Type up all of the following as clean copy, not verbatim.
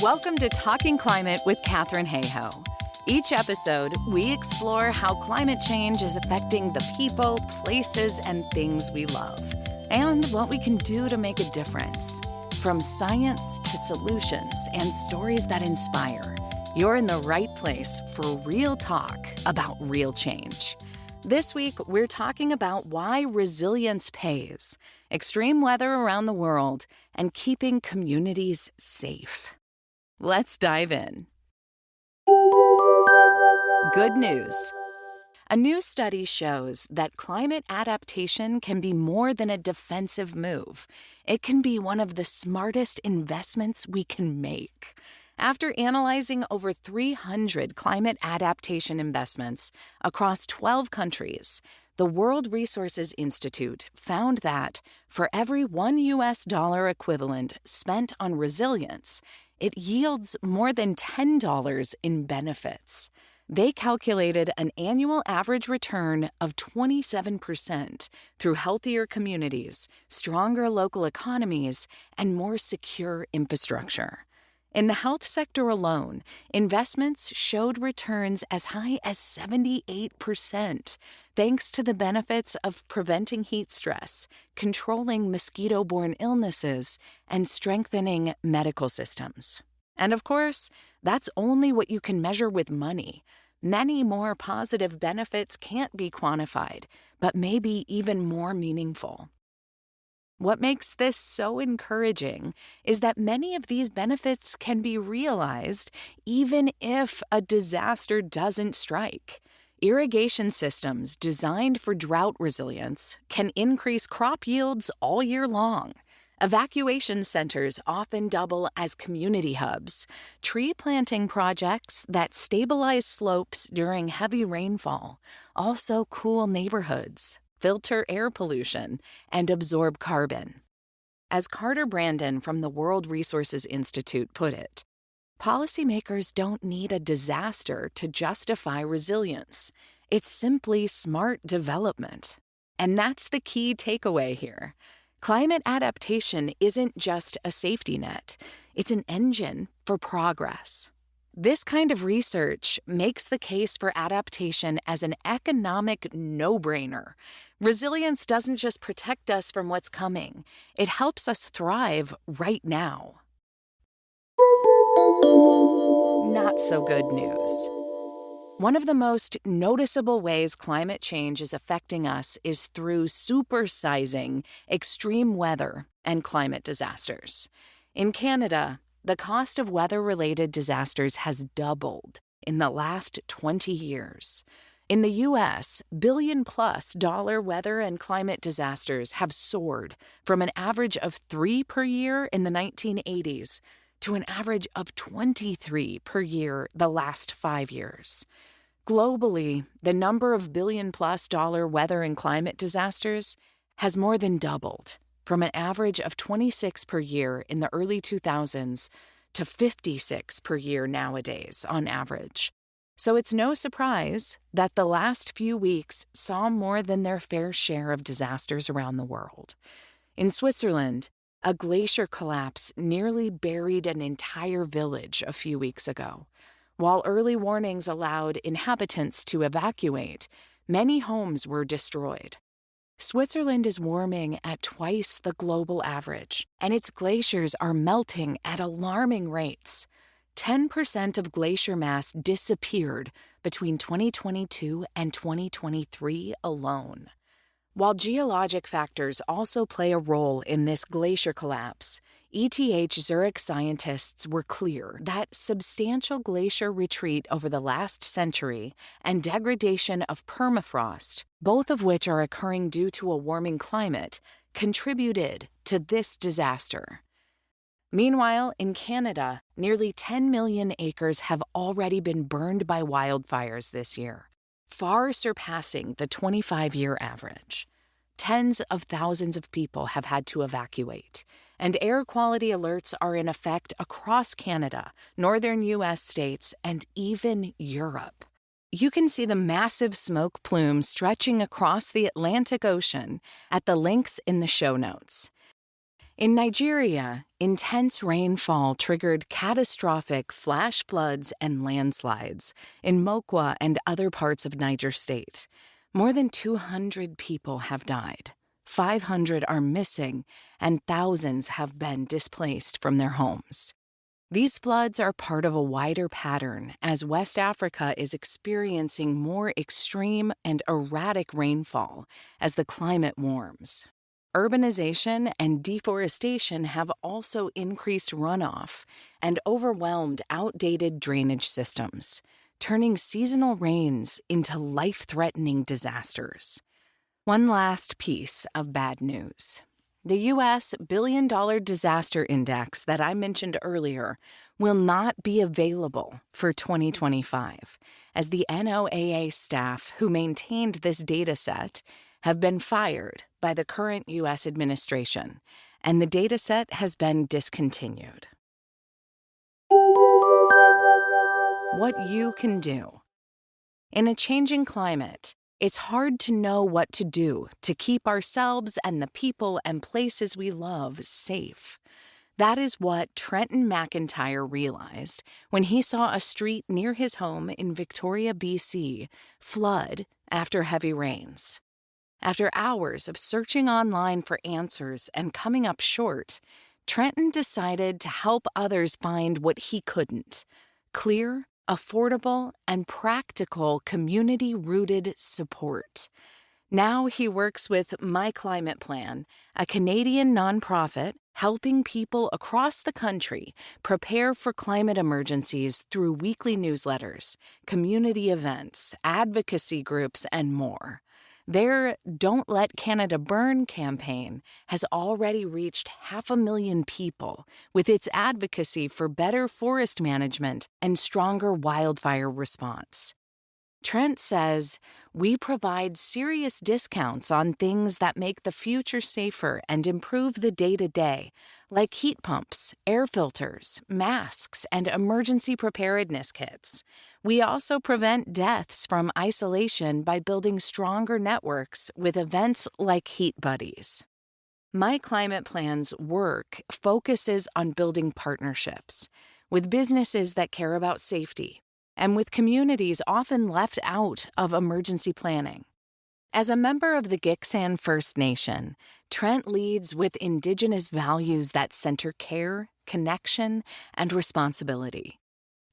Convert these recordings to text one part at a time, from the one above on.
Welcome to Talking Climate with Katherine Hayhoe. Each episode, we explore how climate change is affecting the people, places, and things we love, and what we can do to make a difference. From science to solutions and stories that inspire, you're in the right place for real talk about real change. This week, we're talking about why resilience pays, extreme weather around the world, and keeping communities safe. Let's dive in. Good news. A new study shows that climate adaptation can be more than a defensive move. It can be one of the smartest investments we can make. After analyzing over 300 climate adaptation investments across 12 countries, the World Resources Institute found that for every $1 US equivalent spent on resilience, it yields more than $10 in benefits. They calculated an annual average return of 27% through healthier communities, stronger local economies, and more secure infrastructure. In the health sector alone, investments showed returns as high as 78%, thanks to the benefits of preventing heat stress, controlling mosquito-borne illnesses, and strengthening medical systems. And of course, that's only what you can measure with money. Many more positive benefits can't be quantified, but may be even more meaningful. What makes this so encouraging is that many of these benefits can be realized even if a disaster doesn't strike. Irrigation systems designed for drought resilience can increase crop yields all year long. Evacuation centers often double as community hubs. Tree planting projects that stabilize slopes during heavy rainfall also cool neighborhoods, filter air pollution, and absorb carbon. As Carter Brandon from the World Resources Institute put it, policymakers don't need a disaster to justify resilience. It's simply smart development. And that's the key takeaway here. Climate adaptation isn't just a safety net. It's an engine for progress. This kind of research makes the case for adaptation as an economic no-brainer. Resilience doesn't just protect us from what's coming. It helps us thrive right now. Not so good news. One of the most noticeable ways climate change is affecting us is through supersizing extreme weather and climate disasters. In Canada, the cost of weather-related disasters has doubled in the last 20 years. In the U.S., billion-plus dollar weather and climate disasters have soared from an average of 3 per year in the 1980s to an average of 23 per year the last 5 years. Globally, the number of billion-plus dollar weather and climate disasters has more than doubled, from an average of 26 per year in the early 2000s to 56 per year nowadays on average. So it's no surprise that the last few weeks saw more than their fair share of disasters around the world. In Switzerland, a glacier collapse nearly buried an entire village a few weeks ago. While early warnings allowed inhabitants to evacuate, many homes were destroyed. Switzerland is warming at twice the global average, and its glaciers are melting at alarming rates. 10% of glacier mass disappeared between 2022 and 2023 alone. While geologic factors also play a role in this glacier collapse, ETH Zurich scientists were clear that substantial glacier retreat over the last century and degradation of permafrost, both of which are occurring due to a warming climate, contributed to this disaster. Meanwhile, in Canada, nearly 10 million acres have already been burned by wildfires this year, far surpassing the 25-year average. Tens of thousands of people have had to evacuate, and air quality alerts are in effect across Canada, northern U.S. states, and even Europe. You can see the massive smoke plume stretching across the Atlantic Ocean at the links in the show notes. In Nigeria, intense rainfall triggered catastrophic flash floods and landslides in Mokwa and other parts of Niger State. More than 200 people have died, 500 are missing, and thousands have been displaced from their homes. These floods are part of a wider pattern as West Africa is experiencing more extreme and erratic rainfall as the climate warms. Urbanization and deforestation have also increased runoff and overwhelmed outdated drainage systems, turning seasonal rains into life-threatening disasters. One last piece of bad news. The U.S. billion-dollar disaster index that I mentioned earlier will not be available for 2025, as the NOAA staff who maintained this data set have been fired by the current U.S. administration, and the dataset has been discontinued. What you can do. In a changing climate, it's hard to know what to do to keep ourselves and the people and places we love safe. That is what Trenton McIntyre realized when he saw a street near his home in Victoria, BC, flood after heavy rains. After hours of searching online for answers and coming up short, Trenton decided to help others find what he couldn't: clear, affordable, and practical community-rooted support. Now he works with My Climate Plan, a Canadian nonprofit helping people across the country prepare for climate emergencies through weekly newsletters, community events, advocacy groups, and more. Their Don't Let Canada Burn campaign has already reached 500,000 people with its advocacy for better forest management and stronger wildfire response. Trent says, "We provide serious discounts on things that make the future safer and improve the day-to-day, like heat pumps, air filters, masks, and emergency preparedness kits. We also prevent deaths from isolation by building stronger networks with events like Heat Buddies." My Climate Plan's work focuses on building partnerships with businesses that care about safety, and with communities often left out of emergency planning. As a member of the Giksan First Nation, Trent leads with Indigenous values that center care, connection, and responsibility.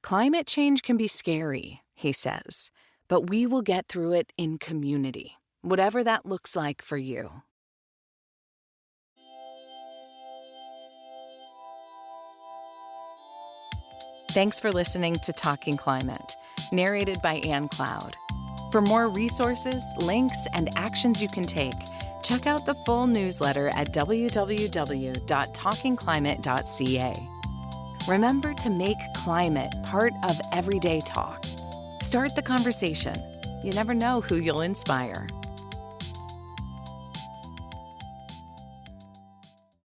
Climate change can be scary, he says, but we will get through it in community, whatever that looks like for you. Thanks for listening to Talking Climate, narrated by Ann Cloud. For more resources, links, and actions you can take, check out the full newsletter at www.talkingclimate.ca. Remember to make climate part of everyday talk. Start the conversation. You never know who you'll inspire.